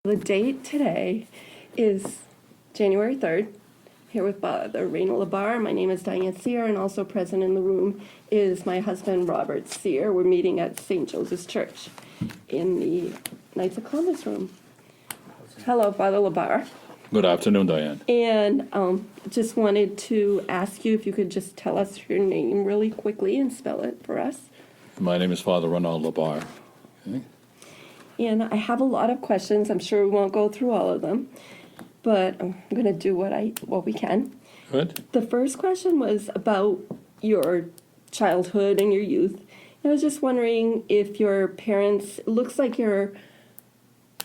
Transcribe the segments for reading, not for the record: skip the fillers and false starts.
The date today is January 3rd. Here with the Renald Labarre. My name is Diane Sear, and also present in the room is my husband, Robert Sear. We're meeting at St. Joseph's Church in the Knights of Columbus room. Hello, Father Labarre. Good afternoon, Diane. And just wanted to ask you if you could just tell us your name really quickly and spell it for us. My name is Father Renald Labarre. Okay. And I have a lot of questions. I'm sure we won't go through all of them, but I'm going to do what we can. Good. The first question was about your childhood and your youth. I was just wondering if your parents, it looks like your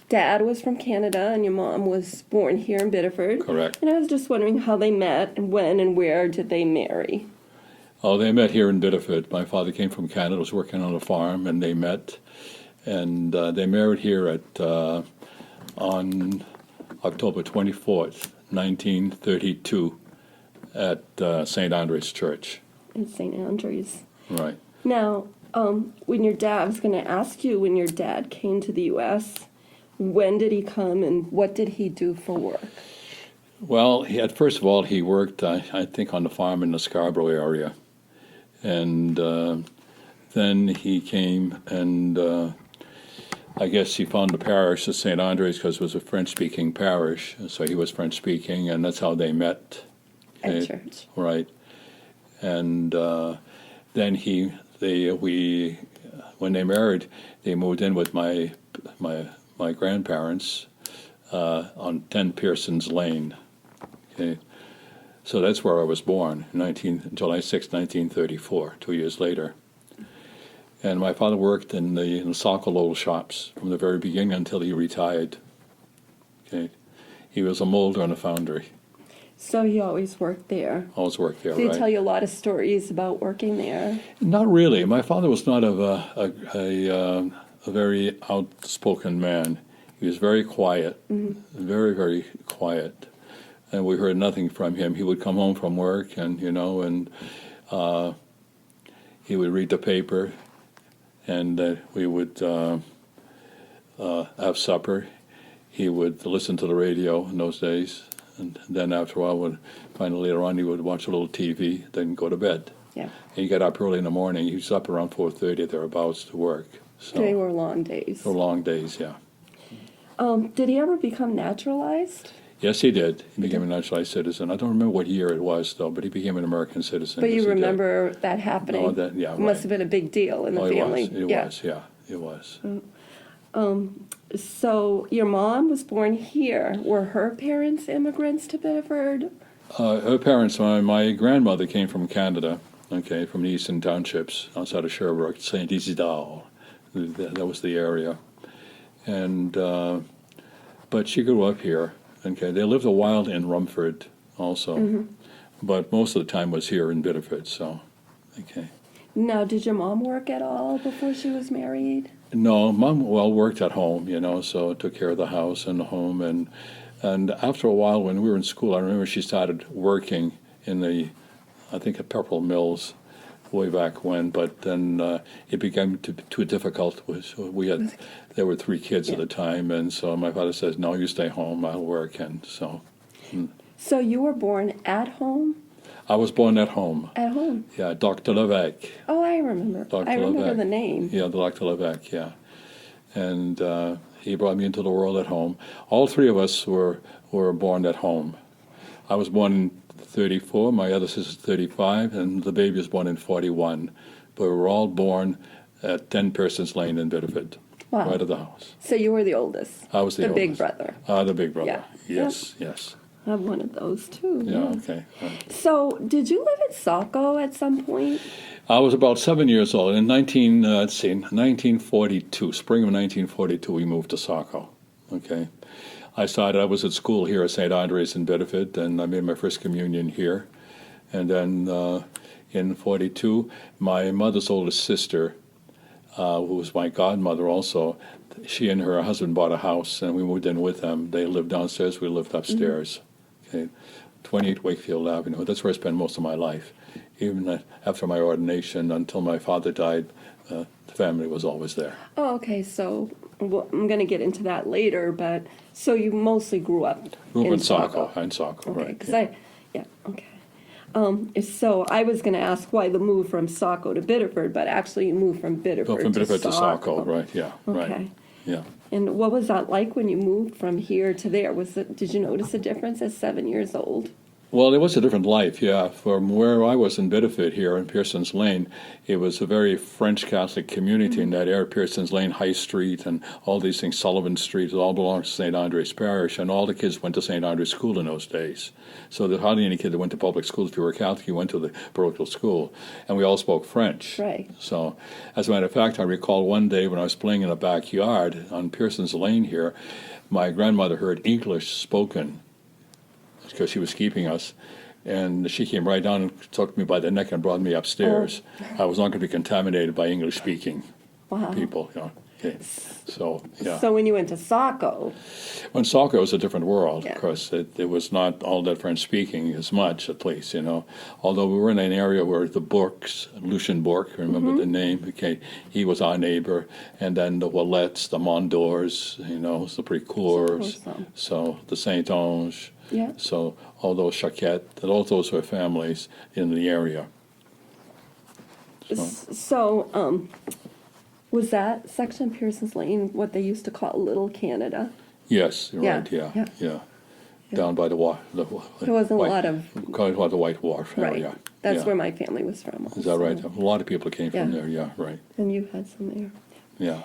dad was from Canada and your mom was born here in Biddeford. Correct. And I was just wondering how they met and when and where did they marry? Oh, they met here in Biddeford. My father came from Canada, was working on a farm, and they met. And they married here on October 24th, 1932, at St. Andre's Church. In St. Andrews. Right. Now, when your dad, I was going to ask you, when your dad came to the U.S., when did he come and what did he do for work? Well, first of all, he worked, I think, on the farm in the Scarborough area. And then he came and I guess he found the parish of St. Andre's because it was a French-speaking parish. So he was French-speaking, and that's how they met. At church. Right. And then when they married, they moved in with my grandparents on 10 Piersons Lane. Okay. So that's where I was born, July 6, 1934, 2 years later. And my father worked in the Saco-Lowell shops from the very beginning until he retired. Okay. He was a molder in a foundry. So he always worked there. Always worked there, Did right? he tell you a lot of stories about working there? Not really. My father was not a very outspoken man. He was very quiet, very, very quiet. And we heard nothing from him. He would come home from work and he would read the paper, and we would have supper. He would listen to the radio in those days, and then after a while, later on, he would watch a little TV, then go to bed. Yeah. And he got up early in the morning. He was up around 4:30 thereabouts to work. So They were long days. they were long days, yeah. Did he ever become naturalized? Yes, he did. He became a naturalized citizen. I don't remember what year it was, though, but he became an American citizen. But Yes, you he did. remember that happening? Oh, yeah, It must have been a big deal in the family. It was. So your mom was born here. Were her parents immigrants to Biddeford? Her parents, my grandmother came from Canada, okay, from the eastern townships outside of Sherbrooke, St. Isidore. That was the area. And, but she grew up here. Okay, they lived a while in Rumford also, but most of the time was here in Biddeford, so, okay. Now, did your mom work at all before she was married? No, Mom, worked at home, so took care of the house and the home, and after a while when we were in school, I remember she started working in I think at Pepperell Mills way back when, but then it became too difficult. There were 3 kids at the time, and so my father says, no, you stay home, I'll work, and so. So you were born at home? I was born at home. At home? Yeah, Dr. Levesque. Oh, I remember. Dr. I remember Levesque. the name. Yeah, Dr. Levesque, yeah. And he brought me into the world at home. All 3 of us were born at home. I was born in 34, my other sister's 35, and the baby was born in 41. But we were all born at 10 Piersons Lane in Biddeford, Wow. right at the house. So you were the oldest? I was the big oldest. brother? The big brother, Yeah. yes. I have one of those, too. Yeah, okay. Right. So did you live in Saco at some point? I was about 7 years old. In 1942, spring of 1942, we moved to Saco, okay. I was at school here at St. Andre's in Biddeford, and I made my first communion here. And then in 42, my mother's oldest sister, who was my godmother also, she and her husband bought a house, and we moved in with them. They lived downstairs, we lived upstairs. Okay, 28 Wakefield Avenue. That's where I spent most of my life. Even after my ordination, until my father died, the family was always there. Oh, okay. So well, I'm going to get into that later, but so you mostly grew up in Saco. In Saco, Okay, right. because okay. So I was going to ask why the move from Saco to Biddeford, but actually you moved from Biddeford, From Biddeford to Saco, Saco. right, yeah, right. Okay. Yeah. And what was that like when you moved from here to there? Did you notice a difference at 7 years old? Well, it was a different life, yeah. From where I was in Biddeford here in Piersons Lane, it was a very French Catholic community in that area. Piersons Lane, High Street, and all these things, Sullivan Street, it all belonged to St. Andre's Parish, and all the kids went to St. Andre's School in those days. So there hardly any kid that went to public schools. If you were Catholic, you went to the parochial school, and we all spoke French. Right. So, as a matter of fact, I recall one day when I was playing in the backyard on Piersons Lane here, my grandmother heard English spoken because she was keeping us. And she came right down and took me by the neck and brought me upstairs. I was not going to be contaminated by English-speaking people. You know. Okay. So, yeah. So when you went to Saco, When Saco was a different world, Yeah. of course. It was not all that French-speaking as much, at least, you know. Although we were in an area where the Bourques, Lucien Bourque, remember the name? Okay, he was our neighbor. And then the Wallets, the Mondors, you know, the Précours, so the Saint-Onge. Yeah. So all those Chaquette, all those were families in the area. So, was that section of Piersons Lane what they used to call Little Canada? Yes, you're Yeah, right, yeah, yeah. yeah. Down by the There wasn't a lot of, called the White Wharf right. area. That's yeah. where my family was from. Is that right? A lot of people came from Yeah. there, yeah, right, And you had some there. yeah.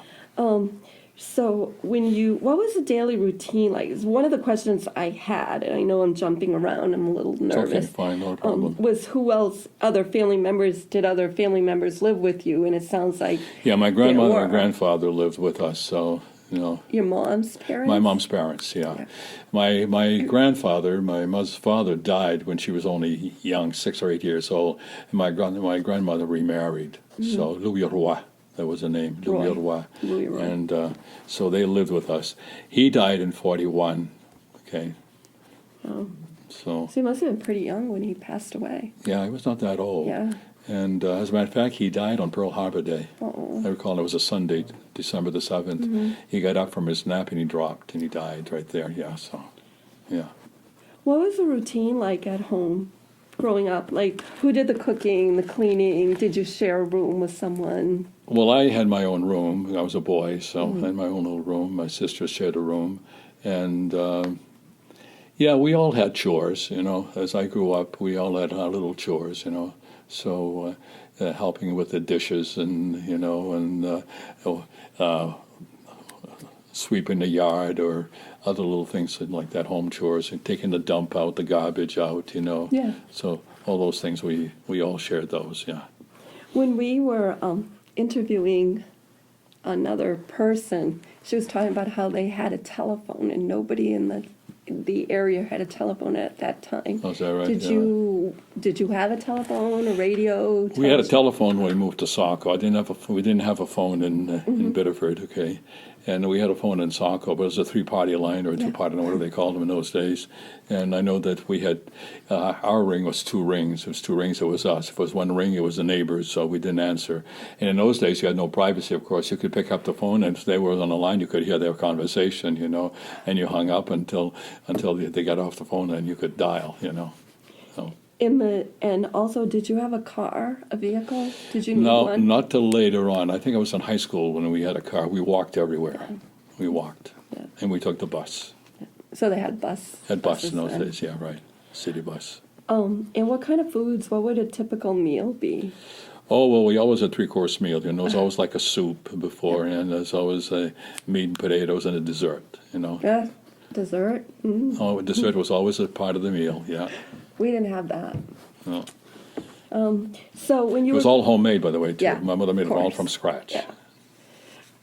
So what was the daily routine like? It's one of the questions I had, and I know I'm jumping around, I'm a little It's okay, nervous. fine, no problem. Was who else, did other family members live with you? And it sounds like Yeah, my grandmother were. and grandfather lived with us, so, you know. your mom's parents? My mom's parents, yeah. My grandfather, my mother's father, died when she was only young, 6 or 8 years old, and my grandmother remarried. So Louis Roy, that was the name, Louis Roy. Louis Roy. And so they lived with us. He died in 41, okay. Oh. So, So he must have been pretty young when he passed away. yeah, he was not that old. Yeah. And as a matter of fact, he died on Pearl Harbor Day. Uh-oh. I recall it was a Sunday, December the 7th. He got up from his nap and he dropped and he died right there. Yeah, so, yeah. What was the routine like at home growing up? Like, who did the cooking, the cleaning? Did you share a room with someone? Well, I had my own room. I was a boy, so I had my own little room. My sisters shared a room. And, yeah, we all had chores, you know. As I grew up, we all had our little chores, you know. So helping with the dishes and, you know, and sweeping the yard or other little things like that, home chores, and taking the dump out, the garbage out, you know. Yeah. So all those things, we all shared those, yeah. When we were interviewing another person, she was talking about how they had a telephone and nobody in the area had a telephone at that time. Oh, is that right? Did Yeah. you have a telephone, a radio? We had a telephone when we moved to Saco. We didn't have a phone in Biddeford, okay, and we had a phone in Saco, but it was a 3-party line or a 2-party line, whatever they called them in those days. And I know that we had our ring was 2 rings. It was 2 rings. It was us. If it was 1 ring, it was the neighbors. So we didn't answer. And in those days, you had no privacy. Of course, you could pick up the phone, and if they were on the line, you could hear their conversation, you know, and you hung up until they got off the phone, and you could dial, you know. So. And also, did you have a car, a vehicle? Did you need No, one? not till later on. I think I was in high school when we had a car. We walked everywhere. We walked. Yeah. And we took the bus. So they had bus. Had bus buses in those then. days, yeah, right. City bus. And what kind of foods? What would a typical meal be? Oh, well, we always had 3-course meal. You know, there was always like a soup before, and there's always meat and potatoes and a dessert, you know. Yeah, dessert. Oh, dessert was always a part of the meal, yeah. We didn't have that. No. So when you It was were all homemade, by the way, too. Yeah, My mother made of it all course. from scratch. Yeah.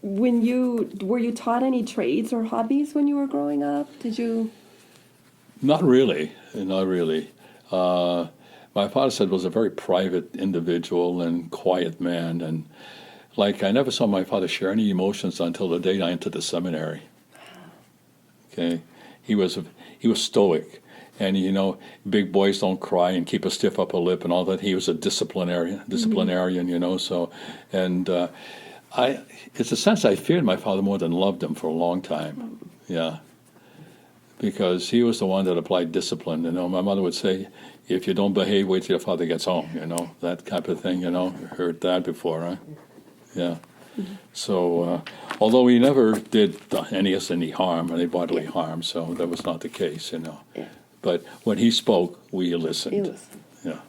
Were you taught any trades or hobbies when you were growing up? Did you? Not really, not really. My father said was a very private individual and quiet man, and like I never saw my father share any emotions until the day I entered the seminary. Okay, he was stoic, and you know, big boys don't cry and keep a stiff upper lip and all that. He was a disciplinarian, you know. So, and it's a sense I feared my father more than loved him for a long time. Yeah. Because he was the one that applied discipline. My mother would say, if you don't behave, wait till your father gets home, that type of thing, Heard that before, right? Yeah. So, although he never did us any harm, any bodily harm, so that was not the case, Yeah. But when he spoke, we listened. You listen. Yeah.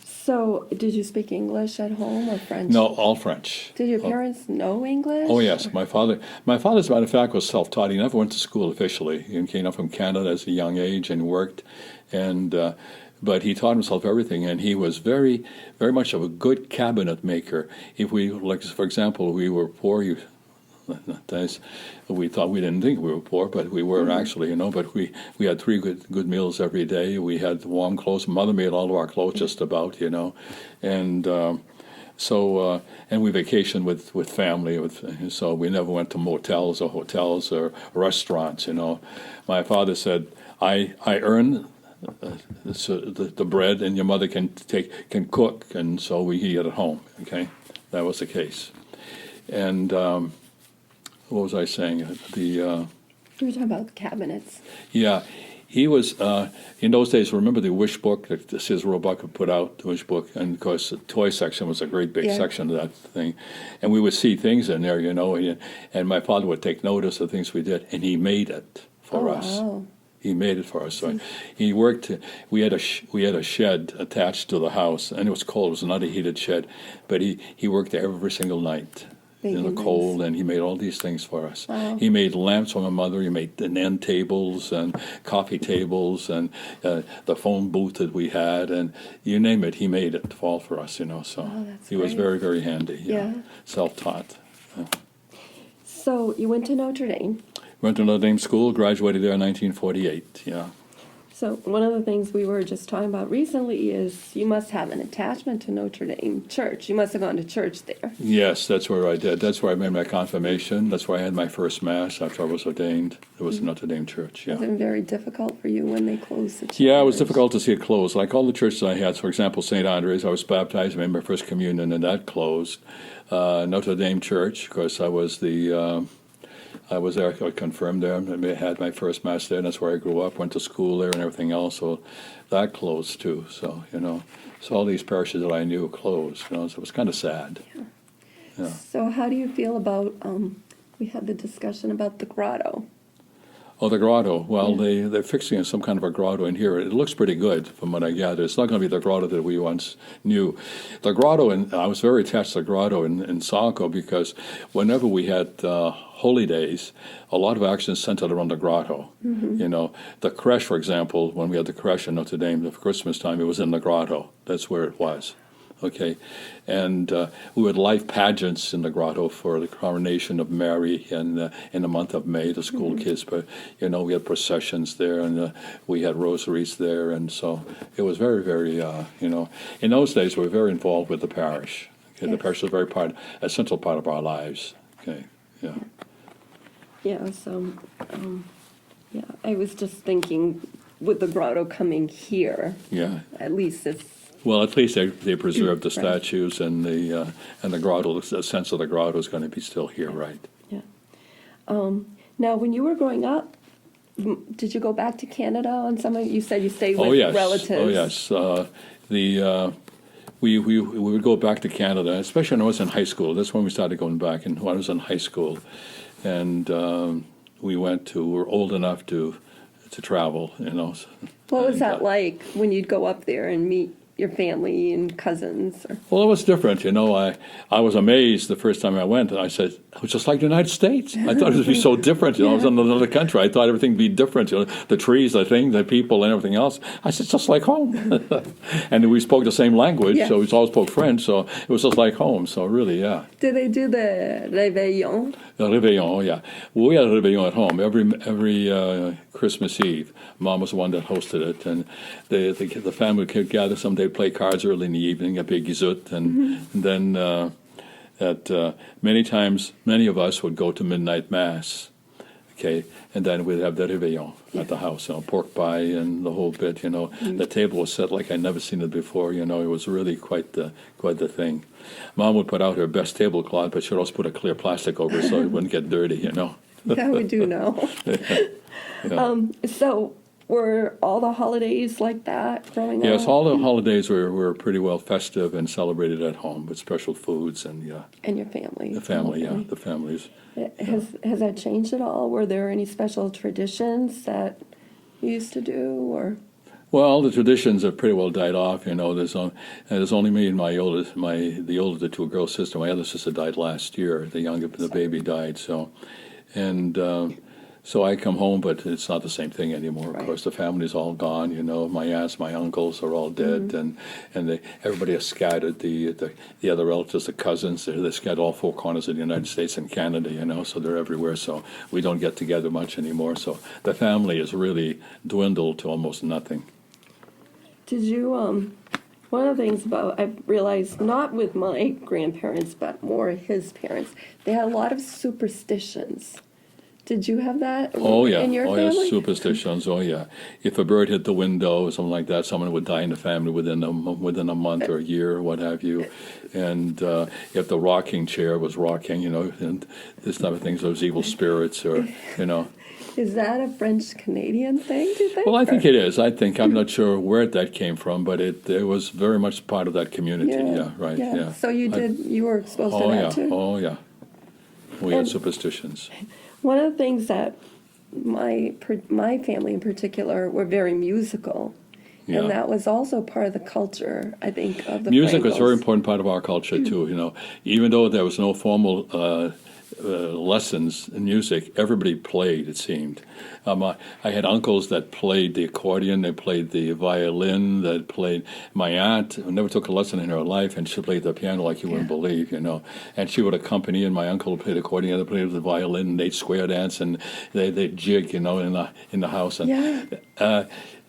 So, did you speak English at home or French? No, all French. Did your parents know English? Oh, yes. My father, as a matter of fact, was self-taught. He never went to school officially. He came up from Canada at a young age and worked, but he taught himself everything, and he was very, very much of a good cabinet maker. If we, like, for example, we were poor, we didn't think we were poor, but we were actually, But we had 3 good meals every day. We had warm clothes. Mother made all of our clothes just about, and and we vacationed with family. So we never went to motels or hotels or restaurants. My father said, "I earn the bread, and your mother can cook," and so we eat at home. Okay, that was the case, and. What was I saying? You were talking about cabinets. Yeah, he was, in those days, remember the wish book that Sis Roebuck put out, the wish book? And, of course, the toy section was a great big section of that thing. And we would see things in there, and my father would take notice of things we did, and he made it for us. Wow. He made it for us. So he worked. We had a shed attached to the house, and it was cold. It was not a heated shed, but he worked there every single night. In the cold, and he made all these things for us. Wow. He made lamps for my mother. He made end tables and coffee tables and the phone booth that we had, and you name it, he made it all for us. So that's he was great. very, very handy. Yeah. Self-taught. So you went to Notre Dame. Went to Notre Dame School, graduated there in 1948. Yeah. So one of the things we were just talking about recently is you must have an attachment to Notre Dame Church. You must have gone to church there. Yes, that's where I did. That's where I made my confirmation. That's where I had my first Mass after I was ordained. It was Notre Dame Church, yeah. Was it very difficult for you when they closed the church? Yeah, it was difficult to see it close. Like all the churches I had, for example, St. Andrews, I was baptized, made my first communion, and that closed. Notre Dame Church, of course, I was there, I confirmed there, I had my first Mass there, and that's where I grew up, went to school there and everything else, so that closed too. So, so all these parishes that I knew closed, so it was kind of sad. Yeah. So how do you feel about, we had the discussion about the grotto. Oh, the grotto. Well, they're fixing some kind of a grotto in here. It looks pretty good from what I gather. It's not going to be the grotto that we once knew. The grotto, and I was very attached to the grotto in Saco because whenever we had holy days, a lot of action centered around the grotto. Mm-hmm. The creche, for example, when we had the creche in Notre Dame at Christmas time, it was in the grotto. That's where it was. Okay, and we had life pageants in the grotto for the coronation of Mary in the month of May, the school kids. But we had processions there, and we had rosaries there, and so it was very, very. In those days, we were very involved with the parish. Okay, the parish was a central part of our lives. Okay, yeah. Yeah. So, I was just thinking, with the grotto coming here, at least it's. Well, at least they preserved the statues and the grotto. The sense of the grotto is going to be still here, right? Yeah. Now, when you were growing up, did you go back to Canada on some of? You said you stayed with relatives. Oh yes. We would go back to Canada, especially when I was in high school. That's when we started going back. And when I was in high school, and we were old enough to travel. What was that like when you'd go up there and meet your family and cousins? Well, it was different. I was amazed the first time I went, and I said, it was just like the United States. I thought it would be so different. I was in another country. I thought everything would be different. The trees, the thing, the people, and everything else. I said, just like home. And we spoke the same language, so we all spoke French, so it was just like home. So really, yeah. Did they do the réveillon? The réveillon, yeah. Well, we had a réveillon at home every Christmas Eve. Mom was the one that hosted it, and the family would gather someday, play cards early in the evening, a big gizout, and then many times, many of us would go to midnight mass. Okay, And then we'd have the réveillon at the house, pork pie and the whole bit, The table was set like I'd never seen it before, It was really quite the thing. Mom would put out her best tablecloth, but she'd also put a clear plastic over it so it wouldn't get dirty, That we do know. Yeah. So were all the holidays like that growing up? Yes, all the holidays were pretty well festive and celebrated at home with special foods and And your family? the family, the families. Has that changed at all? Were there any special traditions that you used to do, or? Well, the traditions have pretty well died off. There's only me and the older of the two girl sister. My other sister died last year. The baby died. So I come home, but it's not the same thing anymore. Of Right. course, the family's all gone. My aunts, my uncles are all dead, and everybody is scattered. The other relatives, the cousins, they're scattered all four corners of the United States and Canada. So they're everywhere. So we don't get together much anymore. So the family has really dwindled to almost nothing. Did you, one of the things I've realized, not with my grandparents, but more his parents, they had a lot of superstitions. Did you have that Oh yeah, in your oh family? yeah, superstitions. Oh yeah, if a bird hit the window or something like that, someone would die in the family within a month or a year or what have you. And if the rocking chair was rocking, and this type of things, those evil spirits, or Is that a French-Canadian thing, do you think? Well, I think it is. I'm not sure where that came from, but it was very much part of that community. Yeah, right. Yeah. So you were exposed to Oh that yeah, too? oh yeah. We had And- superstitions. One of the things that my family in particular were very musical. Yeah. And that was also part of the culture, I think, of the Music was a very Francos. important part of our culture too. Even though there was no formal lessons in music, everybody played. It seemed. I had uncles that played the accordion, they played the violin, that played. My aunt who never took a lesson in her life, and she played the piano like you wouldn't believe. And she would accompany, and my uncle would play the accordion, they played the violin, and they'd square dance, and they'd jig, in the house. And Yeah.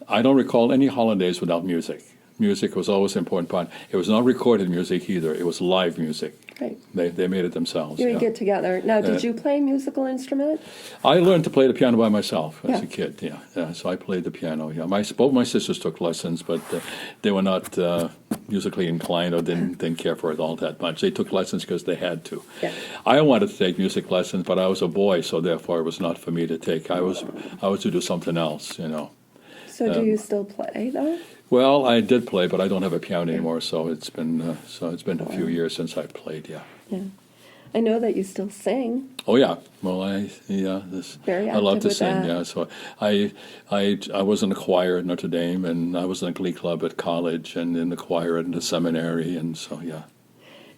I don't recall any holidays without music. Music was always an important part. It was not recorded music either. It was live music. Right. They made it themselves. You would yeah. get together. Now, did you play a musical instrument? I learned to play the piano by myself as Yeah. a kid. Yeah. So I played the piano. Yeah. Both my sisters took lessons, but they were not musically inclined or didn't care for it all that much. They took lessons because they had to. Yeah. I wanted to take music lessons, but I was a boy, so therefore it was not for me to take. I was to do something else. So do you still play, though? Well, I did play, but I don't have a piano anymore. So it's been a few years since I played. Yeah. Yeah. I know that you still sing. Oh yeah. Well, Very I love active to with sing. that. Yeah. So I was in the choir at Notre Dame, and I was in the glee club at college, and in the choir at the seminary, and so yeah.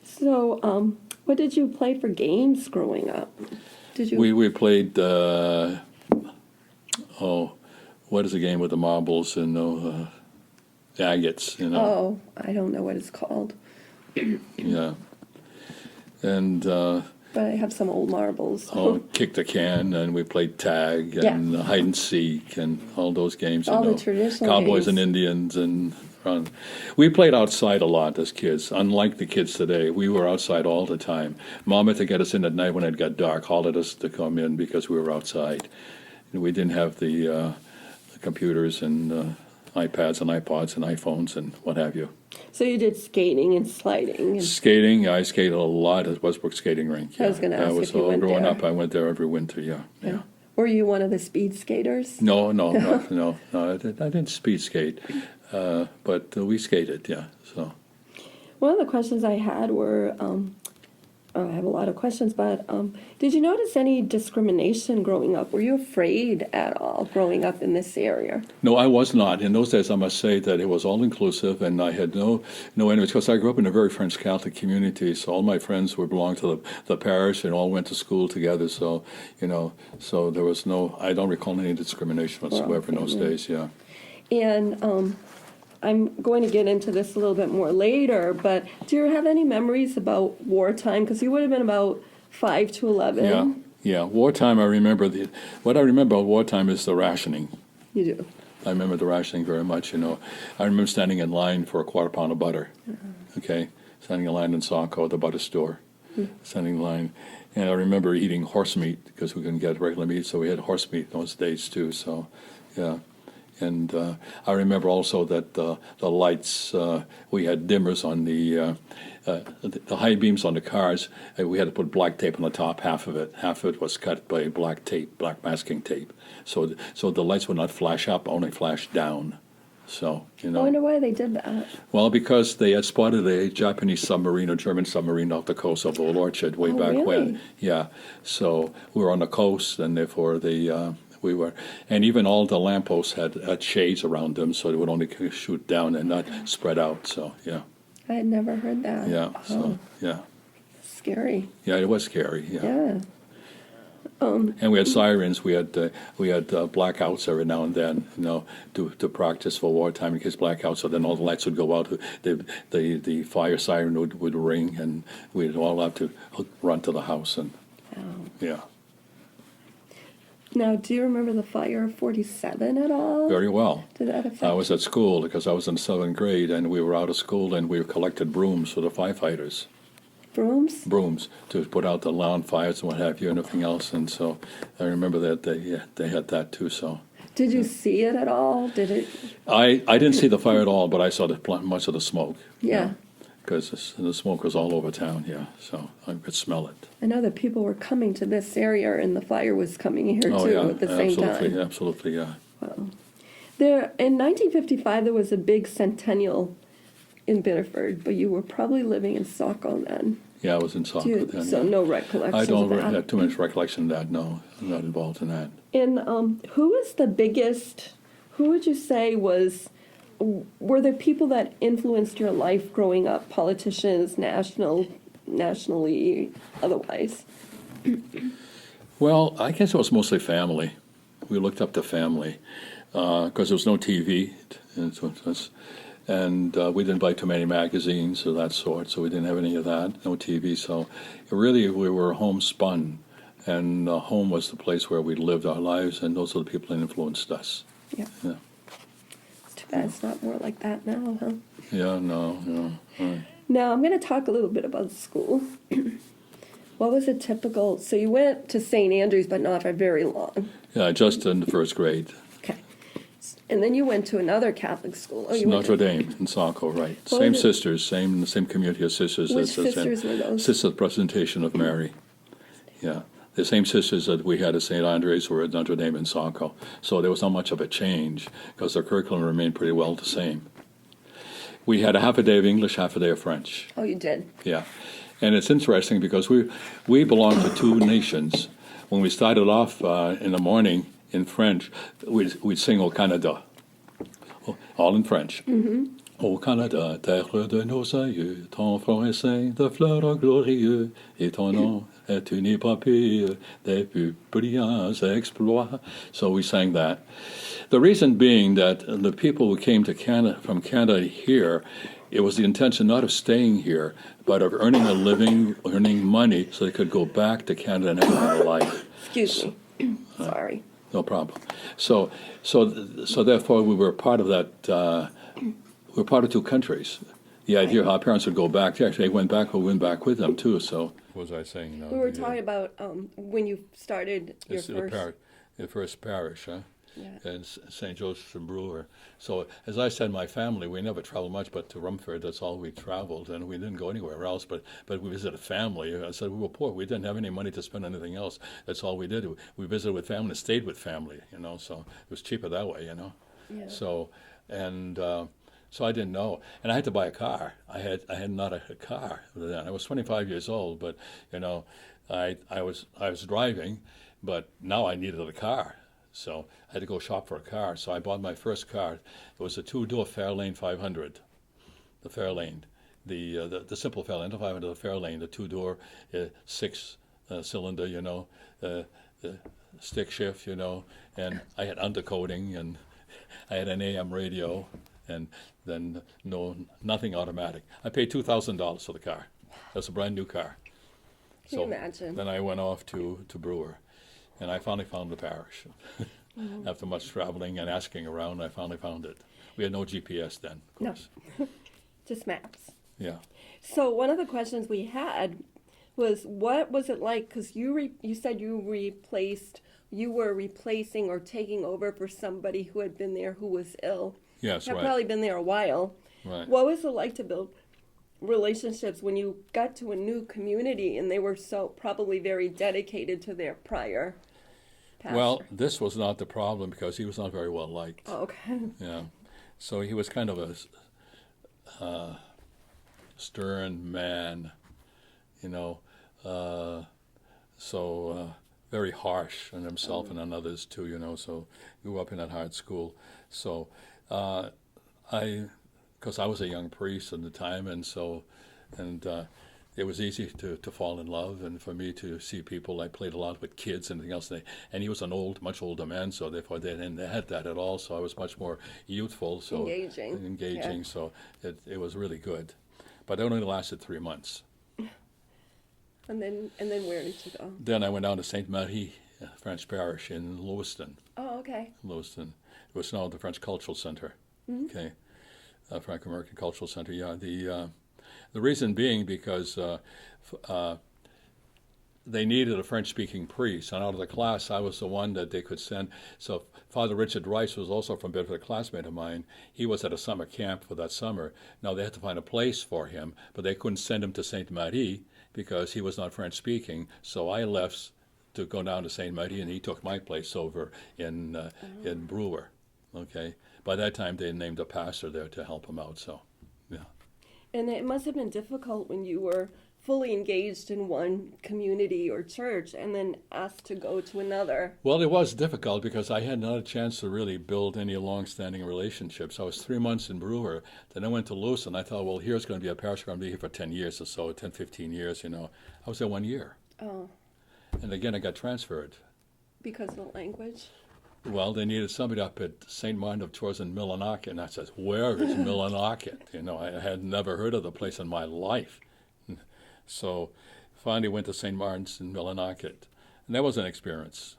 So, what did you play for games growing up? Did you? We played. What is the game with the marbles and the agates? Oh, I don't know what it's called, Yeah. And. but I have some old marbles. Kick the can, and we played tag and hide and seek and all those games. All the traditional Cowboys games. and Indians and run. We played outside a lot as kids. Unlike the kids today, we were outside all the time. Mom had to get us in at night when it got dark, hollered us to come in because we were outside. And we didn't have the computers and iPads and iPods and iPhones and what have you. So you did skating and sliding. And Skating, I skated a lot at Westbrook Skating Rink. I was gonna ask if you went growing there. up, I went there every winter. Yeah. Were you one of the speed skaters? No, I didn't speed skate, but we skated. Yeah. So. One of the questions I had were, I have a lot of questions, but did you notice any discrimination growing up? Were you afraid at all growing up in this area? No, I was not. In those days, I must say that it was all inclusive, and I had no enemies because I grew up in a very French Catholic community. So all my friends belonged to the parish and all went to school together. So so there was no. I don't recall any discrimination whatsoever in those days. Yeah. And I'm going to get into this a little bit more later, but do you have any memories about wartime? Because you would have been about 5 to 11. Yeah. Wartime. I remember what I remember about wartime is the rationing. You do. I remember the rationing very much. I remember standing in line for a quarter pound of butter. Okay, standing in line in Saco at the butter store, ascending line. And I remember eating horse meat because we couldn't get regular meat, so we had horse meat those days too. So, yeah. And I remember also that the lights, we had dimmers on the high beams on the cars. We had to put black tape on the top, half of it was cut by black tape, black masking tape. So the lights would not flash up, only flash down. So, I wonder why they did that. Well, because they had spotted a Japanese submarine or German submarine off the coast of Old Orchard way back really? when. Yeah. So we were on the coast, and therefore we were, and even all the lampposts had shades around them, so they would only shoot down and not spread out. So, yeah. I had never heard that. Yeah. Oh, So, yeah. scary. Yeah, it was scary. Yeah. Yeah. And we had sirens. We had blackouts every now and then, to practice for wartime in case blackouts. So then all the lights would go out. The fire siren would ring, and we'd all have to run to the house. And yeah, Now, do you remember the fire of 47 at all? very well. Did that affect I was at school because I was in 7th grade, and we were out of school, and we collected brooms for the firefighters. brooms? To put out the lawn fires and what have you, and everything else. And so I remember that they had that too. So Did you see it at all? Did it? I didn't see the fire at all, but I saw much of the smoke. Yeah. Because the smoke was all over town. Yeah, so I could smell it. I know that people were coming to this area, and the fire was coming here Oh too yeah, at the same absolutely, time. absolutely, yeah. There, in 1955, there was a big centennial in Biddeford, but you were probably living in Saco then. Yeah, I was in Saco then. So yeah. no recollection. I don't of that. have too much recollection of that. No, I'm not involved in that. And who is the biggest? Who would you say was? Were there people that influenced your life growing up? Politicians, nationally, otherwise. Well, I guess it was mostly family. We looked up to family because there was no TV, and we didn't buy too many magazines of that sort, so we didn't have any of that. No TV, so really we were homespun, and home was the place where we lived our lives, and those are the people that influenced us. Yeah. Yeah. It's too bad it's not more like that now, huh? Yeah. No. Right. Now I'm going to talk a little bit about school. What was a typical? So you went to St. Andrews, but not for very long. Yeah, just in the 1st grade. Okay. And then you went to another Catholic school. Oh, you went Notre to, Dame in Saco, right. What Same was it? sisters, same community of sisters. Which as the sisters were those? Sisters of Presentation of Mary. Yeah. The same sisters that we had at St. Andrews were at Notre Dame in Saco. So there was not much of a change because the curriculum remained pretty well the same. We had a half a day of English, half a day of French. Oh, you did? Yeah. And it's interesting because we belong to two nations. When we started off in the morning in French, we'd sing Au Canada, all in French. Mm-hmm. Au Canada, terre de nos aïeux, ton front est saint, de fleurs glorieux, et ton nom est une épopée des plus brillants exploits. So we sang that. The reason being that the people who came to Canada from Canada here, it was the intention not of staying here, but of earning a living, earning money, so they could go back to Canada and have a better life. Excuse me. Sorry. No problem. So therefore, we were part of that. We're part of two countries. The idea our parents would go back. Actually, they went back. We went back with them too. So what was I saying? No, We were talking about when you started your first. The first parish, huh? Yeah. And St. Joseph and Brewer. So, as I said, my family, we never traveled much, but to Rumford, that's all we traveled, and we didn't go anywhere else, but we visited family. I said we were poor. We didn't have any money to spend on anything else. That's all we did. We visited with family, stayed with family, so it was cheaper that way, Yeah. So I didn't know. And I had to buy a car. I had not a car then. I was 25 years old, but, I was driving, but now I needed a car. So I had to go shop for a car. So I bought my first car. It was a 2-door Fairlane 500, the Fairlane, the simple Fairlane, the 500, the Fairlane, the 2-door, 6-cylinder, the stick shift, and I had undercoating, and I had an AM radio, and then nothing automatic. I paid $2,000 for the car. That's a brand new car. Can you imagine? Then I went off to Brewer. And I finally found the parish. Mm-hmm. After much traveling and asking around, I finally found it. We had no GPS then, of course. Just maps. Yeah. So one of the questions we had what was it like? Because you said you were replacing or taking over for somebody who had been there who was ill. Yes, Had right. probably been there a while. Right. What was it like to build relationships when you got to a new community and they were so probably very dedicated to their prior pastor? Well, this was not the problem because he was not very well liked. Oh, okay. Yeah. So he was kind of a stern man, you know, very harsh on himself and on others too, you know. So grew up in that hard school. So because I was a young priest at the time, and it was easy to fall in love, and for me to see people. I played a lot with kids and everything else, and he was much older man, so therefore they didn't have that at all. So I was much more youthful, so engaging. Yeah. So it was really good, but it only lasted 3 months. And then where did you go? Then I went down to Sainte Marie, French parish in Lewiston. Oh, okay. Lewiston. It was now the French Cultural Center. Mm-hmm. Okay, Franco-American Cultural Center. Yeah, the reason being because they needed a French-speaking priest, and out of the class, I was the one that they could send. So Father Richard Rice was also from Biddeford, a classmate of mine. He was at a summer camp for that summer. Now they had to find a place for him, but they couldn't send him to Sainte Marie because he was not French-speaking. So I left to go down to Sainte Marie, and he took my place over in Brewer. Okay. By that time, they named a pastor there to help him out. So, yeah. And it must have been difficult when you were fully engaged in one community or church and then asked to go to another. Well, it was difficult because I had not a chance to really build any long-standing relationships. I was 3 months in Brewer. Then I went to Lewis, and I thought, well, here's going to be a parish. I'm going to be here for 10 years or so, 10, 15 years, you know. I was there 1 year. Oh. And again, I got transferred. Because of the language? Well, they needed somebody up at St. Martin of Tours in Millinocket, and I said, where is Millinocket? You know, I had never heard of the place in my life. So finally went to St. Martin's in Millinocket, and that was an experience.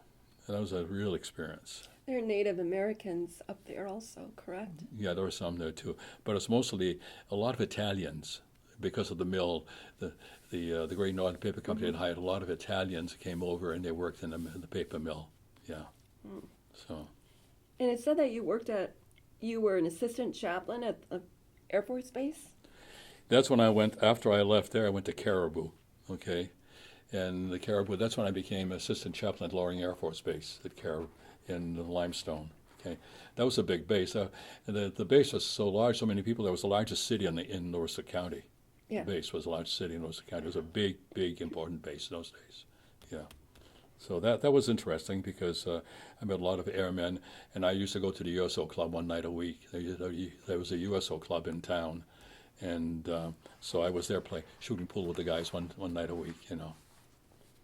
That was a real experience. There are Native Americans up there also, correct? Yeah, there were some there too, but it's mostly a lot of Italians because of the mill. The Great Northern Paper Company had hired a lot of Italians who came over, and they worked in the paper mill. Yeah. So. And it said that you were an assistant chaplain at the Air Force Base? That's when after I left there, I went to Caribou, okay? And the Caribou, that's when I became assistant chaplain at Loring Air Force Base at Caribou in Limestone, okay? That was a big base. The base was so large, so many people, there was the largest city in Norfolk County. Yeah. The base was the largest city in Norfolk County. It was a big, big, important base in those days, yeah. So that was interesting because I met a lot of airmen, and I used to go to the USO club one night a week. There was a USO club in town, and so I was there shooting pool with the guys one night a week, you know.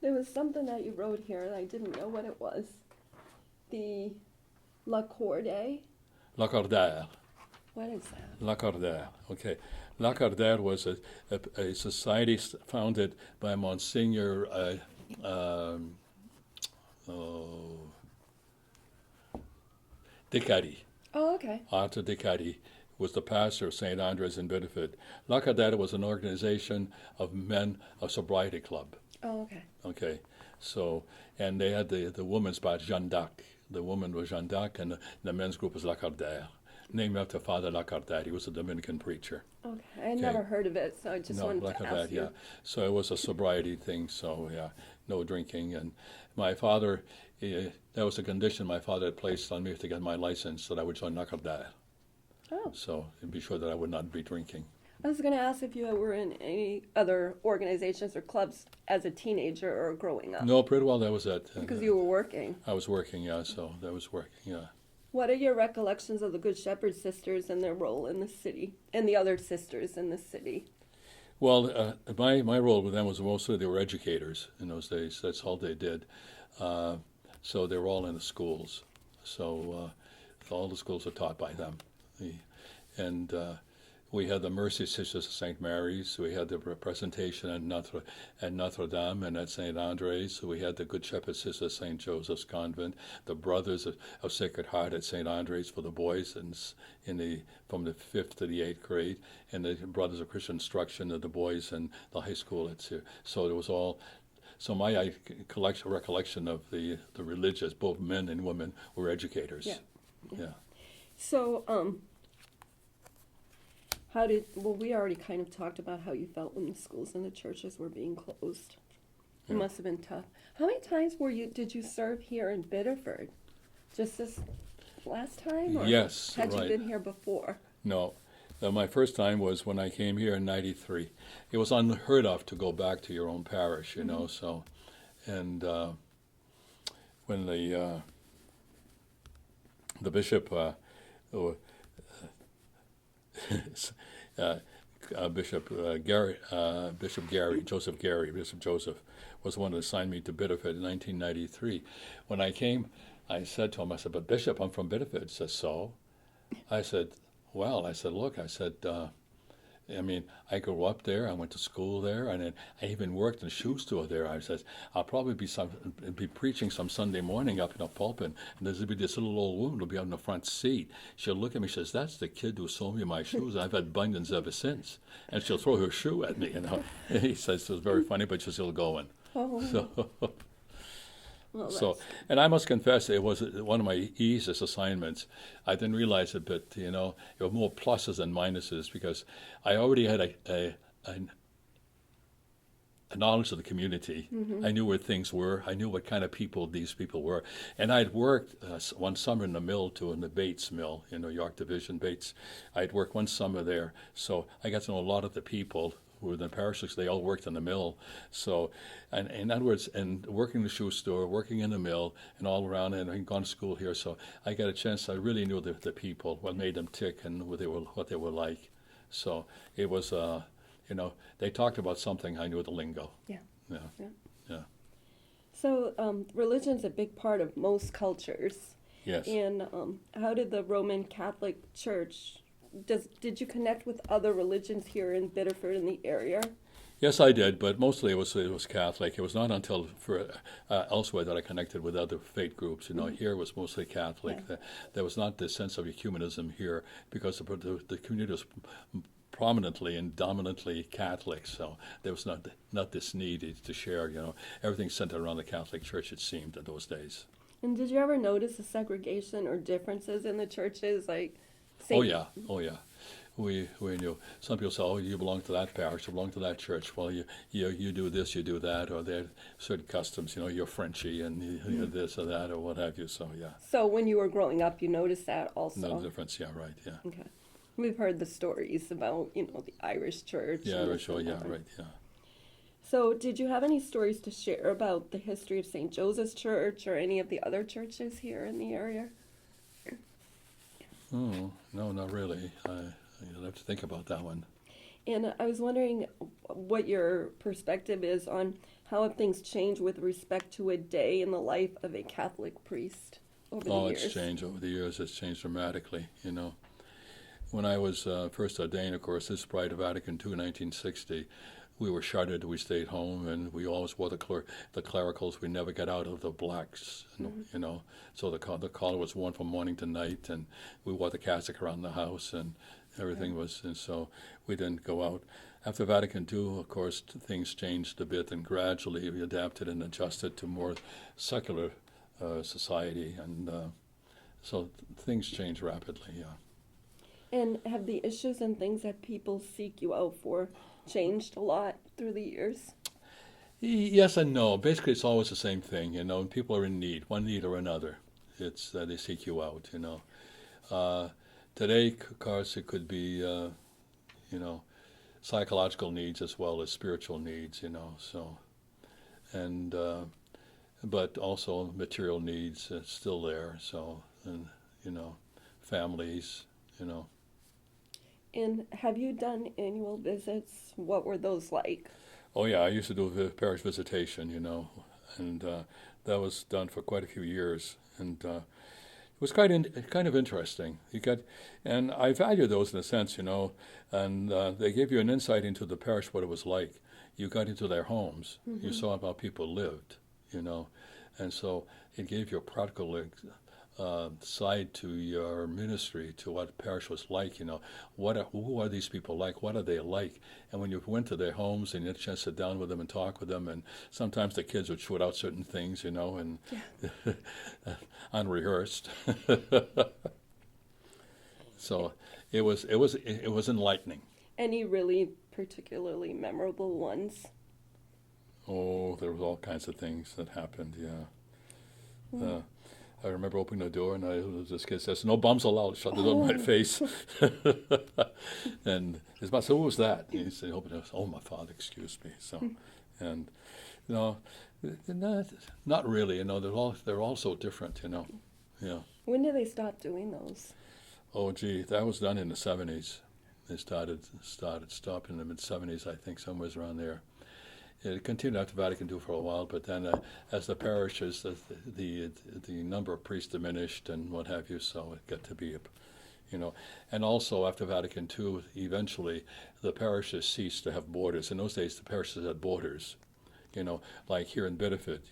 There was something that you wrote here, and I didn't know what it was. The Labarre? Labarre. What is that? Labarre, okay. Labarre was a society founded by Monsignor Decadi. Oh, okay. Arthur Decadi was the pastor of St. Andre's in Biddeford. Labarre was an organization of men, a sobriety club. Oh, okay. Okay, so, and they had the women's part, Jeanne d'Arc. The woman was Jeanne d'Arc, and the men's group was Labarre, named after Father Labarre. He was a Dominican preacher. Okay, I had never heard of it, so I just wanted to ask you. Yeah. So it was a sobriety thing, so yeah, no drinking. And my father, that was a condition my father had placed on me to get my license, that I would join Labarre. Oh. So to be sure that I would not be drinking. I was going to ask if you were in any other organizations or clubs as a teenager or growing up. No, pretty well that was it. Because you were working. I was working, yeah, so that was working, yeah. What are your recollections of the Good Shepherd sisters and their role in the city, and the other sisters in the city? Well, my role with them was mostly they were educators in those days. That's all they did. So they were all in the schools. So all the schools were taught by them. And We had the Mercy Sisters of St. Mary's. We had the presentation at Notre Dame and at St. Andre's. We had the Good Shepherd Sisters of St. Joseph's Convent. The Brothers of Sacred Heart at St. Andre's for the boys from the 5th to the 8th grade, and the Brothers of Christian Instruction of the boys in the high school. So it was all. So my recollection of the religious, both men and women, were educators. Yeah. So, we already kind of talked about how you felt when the schools and the churches were being closed. It must have been tough. How many times did you serve here in Biddeford? Just this last time? Or Yes, had right. you been here before? No. My first time was when I came here in '93. It was unheard of to go back to your own parish, you know. So, and when the bishop, Bishop Joseph, was the one that assigned me to Biddeford in 1993. When I came, I said to him, I said, "But Bishop, I'm from Biddeford." He said, "So?" I said, "Well," I said, "look," I said, I grew up there. I went to school there, and I even worked in a shoe store there. I said, "I'll probably be preaching some Sunday morning up in a pulpit, and there'll be this little old woman who'll be on the front seat. She'll look at me, she says, 'That's the kid who sold me my shoes. I've had bunions ever since.' And she'll throw her shoe at me, you know." He says it was very funny, but she's still going. Oh. So. Well, And I must confess, it was one of my easiest assignments. I didn't realize it, but there were more pluses than minuses because I already had a knowledge of the community. I knew where things were. I knew what kind of people these people were. And I'd worked one summer in the mill in the Bates Mill, York Division, Bates. I'd worked one summer there, so I got to know a lot of the people who were in the parishes. They all worked in the mill. So, and in other words, and working in the shoe store, working in the mill, and all around, and I'd gone to school here. So I got a chance. I really knew the people, what made them tick, and what they were like. So it was, they talked about something. I knew the lingo. Yeah. Yeah. So, religion's a big part of most cultures. Yes. And how did the Roman Catholic Church? Did you connect with other religions here in Biddeford in the area? Yes, I did, but mostly it was Catholic. It was not until elsewhere that I connected with other faith groups. Here it was mostly Catholic. Yeah. There was not this sense of ecumenism here because the community was prominently and dominantly Catholic, so there was not this need to share. Everything centered around the Catholic Church. It seemed in those days. And did you ever notice the segregation or differences in the churches, like? Oh yeah. We knew. Some people say, "Oh, you belong to that parish, you belong to that church." Well, you do this, you do that, or there are certain customs. You're Frenchy, and you this or that, or what have you. So yeah. So when you were growing up, you noticed that also. No difference. Yeah. Right. Yeah. Okay. We've heard the stories about the Irish church. Yeah. Sure. Yeah. Right. Yeah. So did you have any stories to share about the history of St. Joseph's Church or any of the other churches here in the area? Oh, no, not really. You'll have to think about that one. And I was wondering what your perspective is on how have things changed with respect to a day in the life of a Catholic priest over the years? It's changed over the years. It's changed dramatically, When I was first ordained, of course, this is prior to Vatican II, 1960, we were shuttered. We stayed home, and we always wore the clericals. We never got out of the blacks, So the collar was worn from morning to night, and we wore the cassock around the house, and everything was. And so we didn't go out. After Vatican II, of course, things changed a bit, and gradually we adapted and adjusted to more secular society, and so things changed rapidly. Yeah. And have the issues and things that people seek you out for changed a lot through the years? Yes and no. Basically, it's always the same thing, and people are in need, one need or another. It's that they seek you out, Today, of course, it could be, psychological needs as well as spiritual needs, so, and, but also material needs still there, so, and, families, And have you done annual visits? What were those like? Oh yeah, I used to do parish visitation, and that was done for quite a few years. And was kind of interesting. And I value those in a sense, and they gave you an insight into the parish, what it was like. You got into their homes. Mm-hmm. You saw how people lived, and so it gave you a practical side to your ministry, to what parish was like. Who are these people like? What are they like? And when you went to their homes and you had a chance to sit down with them and talk with them, and sometimes the kids would shoot out certain things, and unrehearsed. So it was enlightening. Any really particularly memorable ones? Oh, there was all kinds of things that happened. Yeah. I remember opening the door, and this kid says, "No bums allowed." Shut the door in my face. And his mother said, "Who was that?" And he said, "Oh, my father, excuse me." So, and not really. They're all so different. Yeah. When did they stop doing those? Oh, gee, that was done in the 70s. They started stopping in the mid-70s, I think, somewhere around there. It continued after Vatican II for a while, but then as the parishes, the number of priests diminished and what have you, so it got to be, and also after Vatican II, eventually the parishes ceased to have borders. In those days, the parishes had borders. Like here in Biddeford,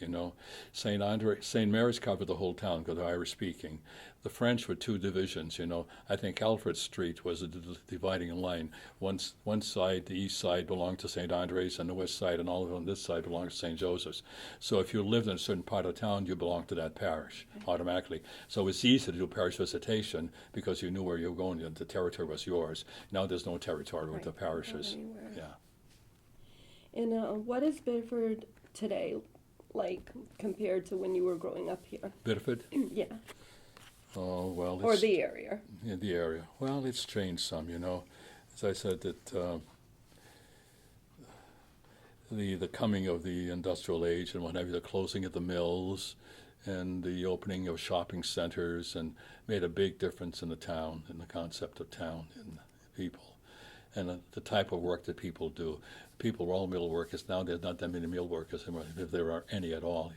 St. Mary's covered the whole town because they're Irish speaking. The French were two divisions, I think Alfred Street was a dividing line. One side, the east side, belonged to St. Andre's, and the west side and all of on this side belonged to St. Joseph's. So if you lived in a certain part of town, you belonged to that parish automatically. So it was easy to do parish visitation because you knew where you were going and the territory was yours. Now there's no territory with the parishes. Yeah. And what is Biddeford today like compared to when you were growing up here? Biddeford? Yeah. Oh, well. Or the area. Yeah, the area. Well, it's changed some, As I said, that the coming of the industrial age and what have you, the closing of the mills and the opening of shopping centers and made a big difference in the town, in the concept of town and people. And the type of work that people do. People were all mill workers. Now there's not that many mill workers anymore, if there are any at all,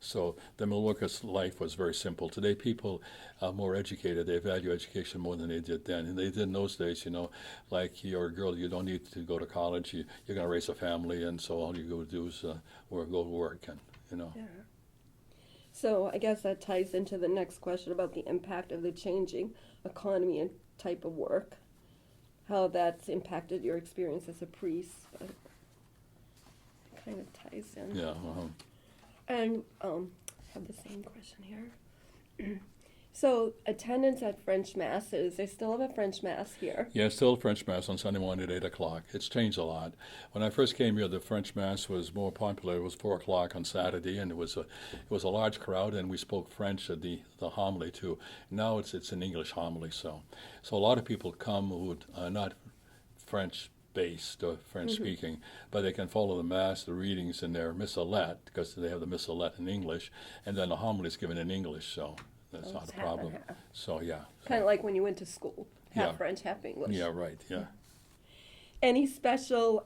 So the mill workers' life was very simple. Today people are more educated. They value education more than they did then. And they did in those days, like you're a girl, you don't need to go to college. You're going to raise a family, and so all you go do is go to work, and Yeah. So I guess that ties into the next question about the impact of the changing economy and type of work. How that's impacted your experience as a priest, but it kind of ties in. Yeah. And I have the same question here. So attendance at French masses, they still have a French mass here. Yeah, still French Mass on Sunday morning at 8 o'clock. It's changed a lot. When I first came here, the French Mass was more popular. It was 4 o'clock on Saturday, and it was a large crowd, and we spoke French at the homily too. Now it's an English homily, so a lot of people come who are not French-based or French-speaking, but they can follow the Mass, the readings in their missalette, because they have the missalette in English, and then the homily is given in English, so that's not a problem. So, yeah. Kind of like when you went to school, half French, half English. Yeah, right, yeah. Any special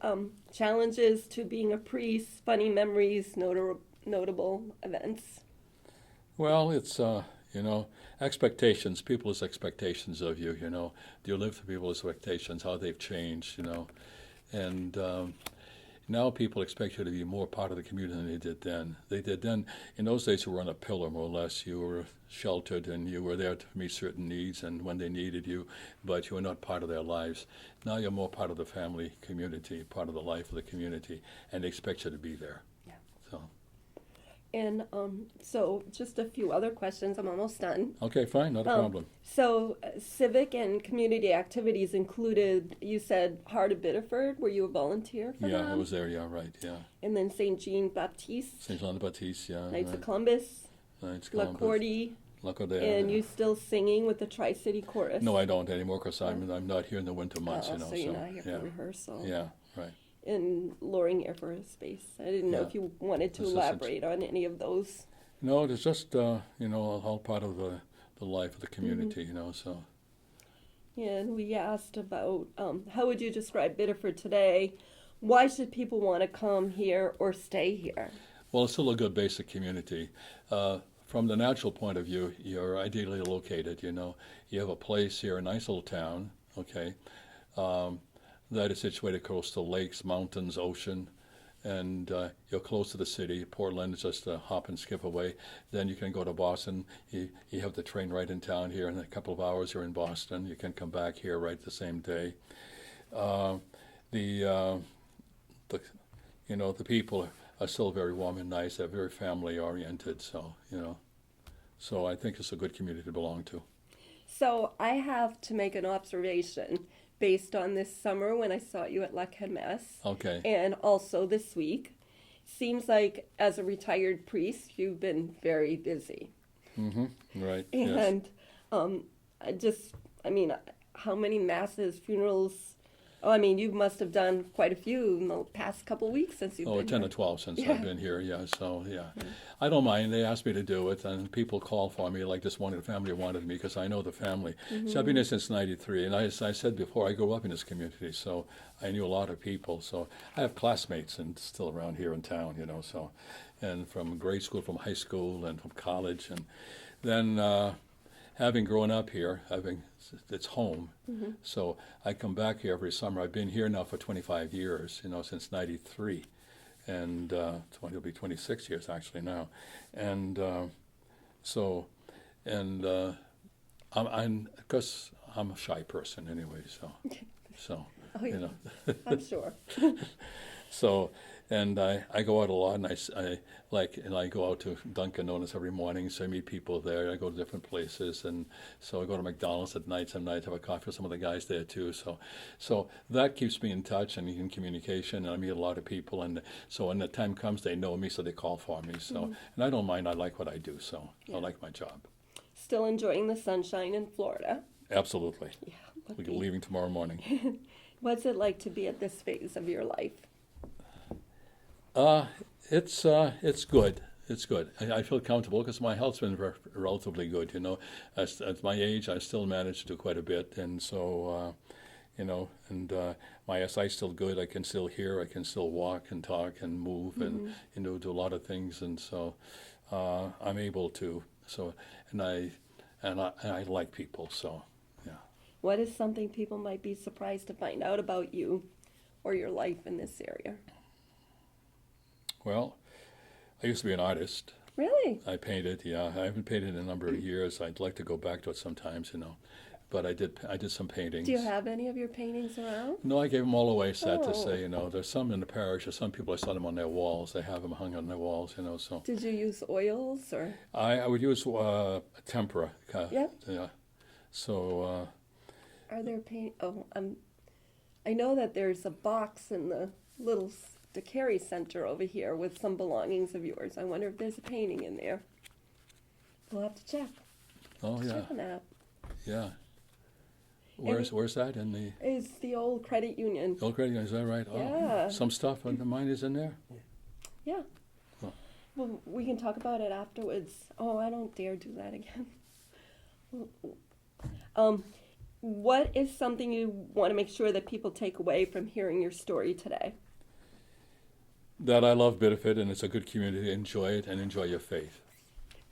challenges to being a priest, funny memories, notable events? Well, it's, expectations, people's expectations of you, Do you live to people's expectations, how they've changed, And now people expect you to be more part of the community than they did then. In those days, you were on a pillar, more or less. You were sheltered, and you were there to meet certain needs and when they needed you, but you were not part of their lives. Now you're more part of the family community, part of the life of the community, and they expect you to be there. Yeah. So. And so just a few other questions. I'm almost done. Okay, fine, not a problem. So civic and community activities included, you said, Heart of Biddeford. Were you a volunteer for that? Yeah, I was there, yeah, right, yeah. And then St. Jean Baptiste. St. Jean Baptiste, yeah. Knights right. of Columbus. Knights of La Columbus. Cordie. La Cordie. And you still singing with the Tri-City Chorus? No, I don't anymore because I'm not here in the winter months, So you're not here for rehearsal. Yeah, right. In Loring Air Force Base. I didn't know if you wanted to elaborate on any of those. No, it's just, all part of the life of the community, so. Yeah, and we asked about how would you describe Biddeford today? Why should people want to come here or stay here? Well, it's still a good basic community. from the natural point of view, you're ideally located. You have a place here, a nice little town, okay, that is situated close to lakes, mountains, ocean, and you're close to the city. Portland is just a hop and skip away. Then you can go to Boston. You have the train right in town here. In a couple of hours, you're in Boston. You can come back here right the same day. The people are still very warm and nice. They're very family oriented. So I think it's a good community to belong to. So I have to make an observation based on this summer when I saw you at La Kermesse. Okay. And also this week. Seems like as a retired priest, you've been very busy. Right. And yes. How many masses, funerals? Oh, I mean, you must have done quite a few in the past couple of weeks since you've been 10 here. or 12 since Yeah. I've been here, yeah. So, yeah. I don't mind. They asked me to do it, and people call for me, like this one, the family wanted me, because I know the family. So I've been here since 93, and as I said before, I grew up in this community, so I knew a lot of people. So I have classmates and still around here in town, and from grade school, from high school, and from college. And then having grown up here, it's home. So I come back here every summer. I've been here now for 25 years, since 93. And it'll be 26 years actually now. And because I'm a shy person anyway, so Oh, yeah. I'm sure. So, and I go out a lot, and I go out to Dunkin' Donuts every morning, so I meet people there. I go to different places, and so I go to McDonald's at night some nights, have a coffee with some of the guys there too. So that keeps me in touch and in communication, and I meet a lot of people, and so when the time comes, they know me, so they call for me. So, and I don't mind. I like what I do, so I like my job. Still enjoying the sunshine in Florida. Absolutely. Yeah. We're leaving tomorrow morning. What's it like to be at this phase of your life? It's good. It's good. I feel comfortable because my health's been relatively good. At my age, I still manage to do quite a bit, and so my eyesight's still good. I can still hear. I can still walk and talk and move and do a lot of things, and so I'm able to. So and I like people. So yeah. What is something people might be surprised to find out about you or your life in this area? Well, I used to be an artist. Really? I painted, yeah. I haven't painted in a number of years. I'd like to go back to it sometimes, But I did some paintings. Do you have any of your paintings around? No, I gave them all away, sad to Oh. say, There's some in the parish, or some people, I saw them on their walls. They have them hung on their walls, so. Did you use oils or? I would use tempera. Yeah. Yeah. So, Are there I know that there's a box in the little DeCarey Center over here with some belongings of yours. I wonder if there's a painting in there. We'll have to check. oh, yeah, Check on that. yeah. Where's that in the It's the old credit union. old credit union, is that right? Yeah. Oh, some stuff under mine is in there? Yeah. Oh. Well, we can talk about it afterwards. Oh, I don't dare do that again. What is something you want to make sure that people take away from hearing your story today? That I love Biddeford, and it's a good community. Enjoy it and enjoy your faith.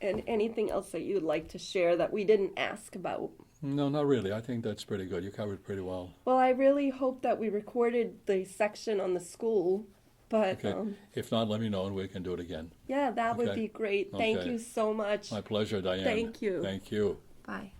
And anything else that you'd like to share that we didn't ask about? No, not really. I think that's pretty good. You covered it pretty well. Well, I really hope that we recorded the section on the school, but Okay. If not, let me know and we can do it again. yeah, that would Okay. be great. Thank Okay. you so much. My pleasure, Diane. Thank you. Thank you. Bye.